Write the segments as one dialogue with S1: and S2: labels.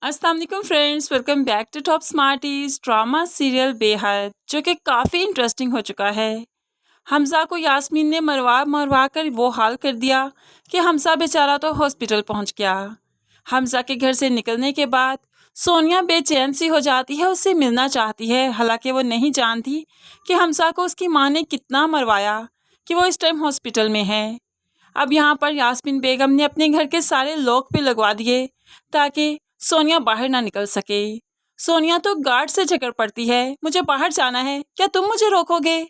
S1: अस्सलाम वालेकुम friends, welcome back to Top Smarties. Drama serial Behadd जो कि काफ़ी इंटरेस्टिंग हो चुका है। हमजा को यास्मीन ने मरवा मरवा कर वो हाल कर दिया कि हमजा बेचारा तो हॉस्पिटल पहुंच गया। हमजा के घर से निकलने के बाद सोनिया बेचैन सी हो जाती है, उससे मिलना चाहती है। हालांकि वो नहीं जानती कि हमजा को उसकी माँ ने कितना मरवाया कि वो इस टाइम हॉस्पिटल में है। अब यहाँ पर यास्मीन बेगम ने अपने घर के सारे लॉक भी लगवा दिए ताकि सोनिया बाहर ना निकल सके। सोनिया तो गार्ड से झगड़ पड़ती है, मुझे बाहर जाना है, क्या तुम मुझे रोकोगे?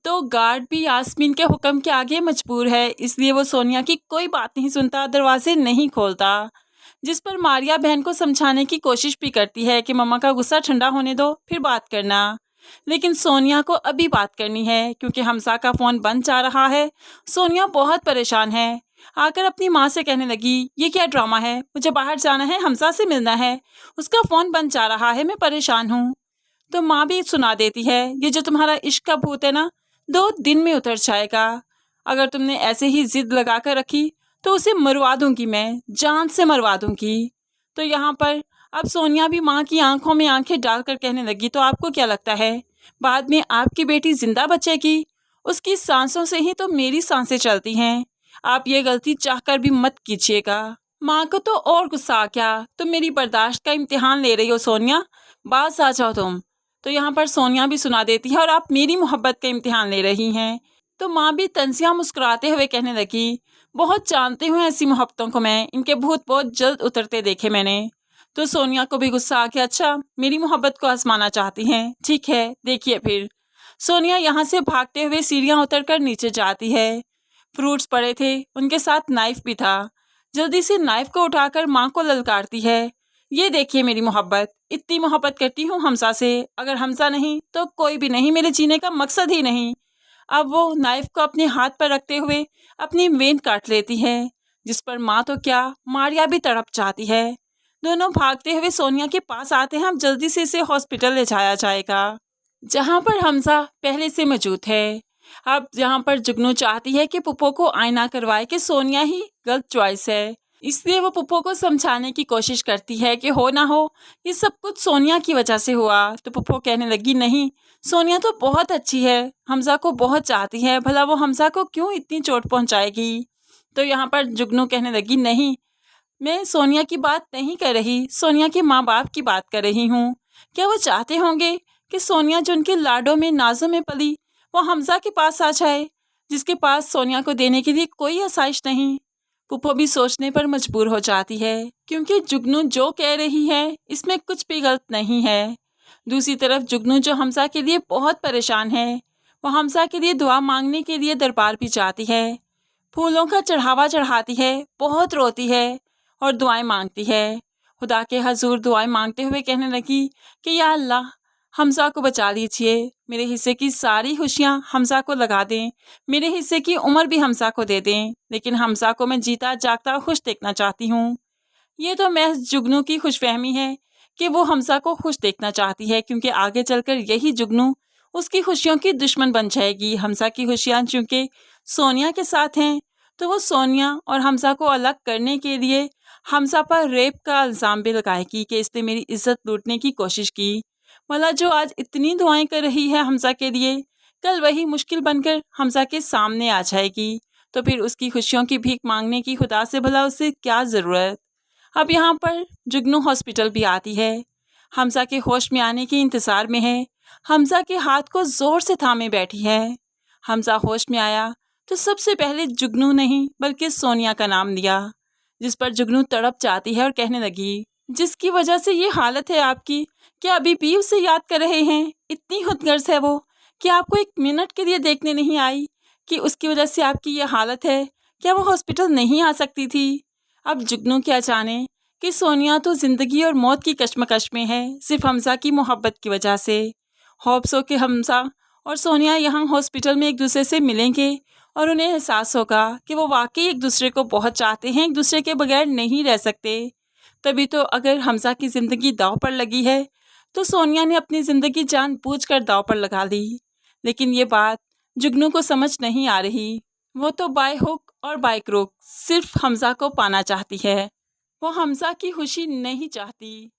S1: तो गार्ड भी यास्मीन के हुक्म के आगे मजबूर है, इसलिए वो सोनिया की कोई बात नहीं सुनता, दरवाजे नहीं खोलता। जिस पर मारिया बहन को समझाने की कोशिश भी करती है कि मम्मा का गुस्सा ठंडा होने दो फिर बात करना, लेकिन सोनिया को अभी बात करनी है क्योंकि हमजा का फ़ोन बंद जा रहा है। सोनिया बहुत परेशान है, आकर अपनी माँ से कहने लगी, ये क्या ड्रामा है, मुझे बाहर जाना है, हमजा से मिलना है, उसका फ़ोन बंद जा रहा है, मैं परेशान हूँ। तो माँ भी सुना देती है, ये जो तुम्हारा इश्क का भूत है ना, 2 दिन में उतर जाएगा। अगर तुमने ऐसे ही जिद लगा कर रखी तो उसे मरवा दूंगी, मैं जान से मरवा दूंगी। तो यहाँ पर अब सोनिया भी माँ की आंखों में आंखें डालकर कहने लगी, तो आपको क्या लगता है बाद में आपकी बेटी जिंदा बचेगी? उसकी सांसों से ही तो मेरी सांसें चलती हैं। आप ये गलती चाहकर भी मत कीजिएगा। माँ को तो और गुस्सा आ गया, तुम मेरी बर्दाश्त का इम्तिहान ले रही हो सोनिया, बात आ जाओ तुम। तो यहाँ पर सोनिया भी सुना देती है, और आप मेरी मोहब्बत का इम्तिहान ले रही हैं। तो माँ भी तंजिया मुस्कुराते हुए कहने लगी, बहुत जानती हूँ ऐसी मोहब्बतों को मैं, इनके भूत बहुत जल्द उतरते देखे मैंने। तो सोनिया को भी गुस्सा आ गया, अच्छा मेरी मोहब्बत को आजमाना चाहती हैं, ठीक है देखिए फिर। सोनिया यहाँ से भागते हुए सीढ़ियाँ उतरकर नीचे जाती है। फ्रूट्स पड़े थे, उनके साथ नाइफ भी था। जल्दी से नाइफ को उठाकर माँ को ललकारती है, ये देखिए मेरी मोहब्बत, इतनी मोहब्बत करती हूँ हमजा से, अगर हमजा नहीं तो कोई भी नहीं, मेरे जीने का मकसद ही नहीं। अब वो नाइफ को अपने हाथ पर रखते हुए अपनी वेन काट लेती है, जिस पर माँ तो क्या मारिया भी तड़प जाती है। दोनों भागते हुए सोनिया के पास आते हैं, अब जल्दी से इसे हॉस्पिटल ले जाया जाएगा, जहाँ पर हमजा पहले से मौजूद है। अब जहाँ पर जुगनू चाहती है कि पुप्पो को आईना करवाए कि सोनिया ही गलत चॉइस है, इसलिए वो पुप्पो को समझाने की कोशिश करती है कि हो ना हो ये सब कुछ सोनिया की वजह से हुआ। तो पुप्पो कहने लगी, नहीं सोनिया तो बहुत अच्छी है, हमजा को बहुत चाहती है, भला वो हमजा को क्यों इतनी चोट पहुंचाएगी। तो यहाँ पर जुगनू कहने लगी, नहीं मैं सोनिया की बात नहीं कर रही, सोनिया के माँ बाप की बात कर रही हूँ। क्या वो चाहते होंगे कि सोनिया जो उनके लाडों में नाजों में पली वो हमजा के पास आ जाए, जिसके पास सोनिया को देने के लिए कोई आसाइश नहीं। पुप्पो भी सोचने पर मजबूर हो जाती है, क्योंकि जुगनू जो कह रही है इसमें कुछ भी गलत नहीं है। दूसरी तरफ जुगनू जो हमजा के लिए बहुत परेशान है, वो हमजा के लिए दुआ मांगने के लिए दरबार भी जाती है, फूलों का चढ़ावा चढ़ाती है, बहुत रोती है और दुआएं मांगती है। खुदा के हजूर दुआएं मांगते हुए कहने लगी कि या अल्लाह हमजा को बचा लीजिए, मेरे हिस्से की सारी खुशियाँ हमजा को लगा दें, मेरे हिस्से की उम्र भी हमजा को दे दें, लेकिन हमजा को मैं जीता जागता खुश देखना चाहती हूँ। ये तो महज जुगनू की खुशफहमी है कि वो हमजा को खुश देखना चाहती है, क्योंकि आगे चलकर यही जुगनू उसकी खुशियों की दुश्मन बन जाएगी। हमजा की खुशियाँ चूँकि सोनिया के साथ हैं, तो वो सोनिया और हमजा को अलग करने के लिए हमजा पर रेप का इल्ज़ाम भी लगाएगी कि इसने मेरी इज्जत लूटने की कोशिश की। भला जो आज इतनी दुआएं कर रही है हमजा के लिए, कल वही मुश्किल बनकर हमजा के सामने आ जाएगी, तो फिर उसकी खुशियों की भीख मांगने की खुदा से भला उसे क्या ज़रूरत। अब यहाँ पर जुगनू हॉस्पिटल भी आती है, हमजा के होश में आने के इंतज़ार में है, हमजा के हाथ को ज़ोर से थामे बैठी है। हमजा होश में आया तो सबसे पहले जुगनू नहीं बल्कि सोनिया का नाम लिया, जिस पर जुगनू तड़प जाती है और कहने लगी, जिसकी वजह से ये हालत है आपकी, क्या अभी भी उसे याद कर रहे हैं? इतनी खुदगर्ज है वो कि आपको एक मिनट के लिए देखने नहीं आई कि उसकी वजह से आपकी ये हालत है? क्या वो हॉस्पिटल नहीं आ सकती थी? अब जुगनू क्या जाने कि सोनिया तो ज़िंदगी और मौत की कश्मकश में है, सिर्फ हमजा की मोहब्बत की वजह से। होप्स हो कि हमजा और सोनिया यहाँ हॉस्पिटल में एक दूसरे से मिलेंगे और उन्हें एहसास होगा कि वो वाकई एक दूसरे को बहुत चाहते हैं, एक दूसरे के बगैर नहीं रह सकते। तभी तो अगर हमजा की ज़िंदगी दांव पर लगी है तो सोनिया ने अपनी ज़िंदगी जानबूझकर दांव पर लगा ली। लेकिन ये बात जुगनू को समझ नहीं आ रही, वो तो बाय हुक और बाय क्रुक सिर्फ हमजा को पाना चाहती है, वो हमजा की खुशी नहीं चाहती।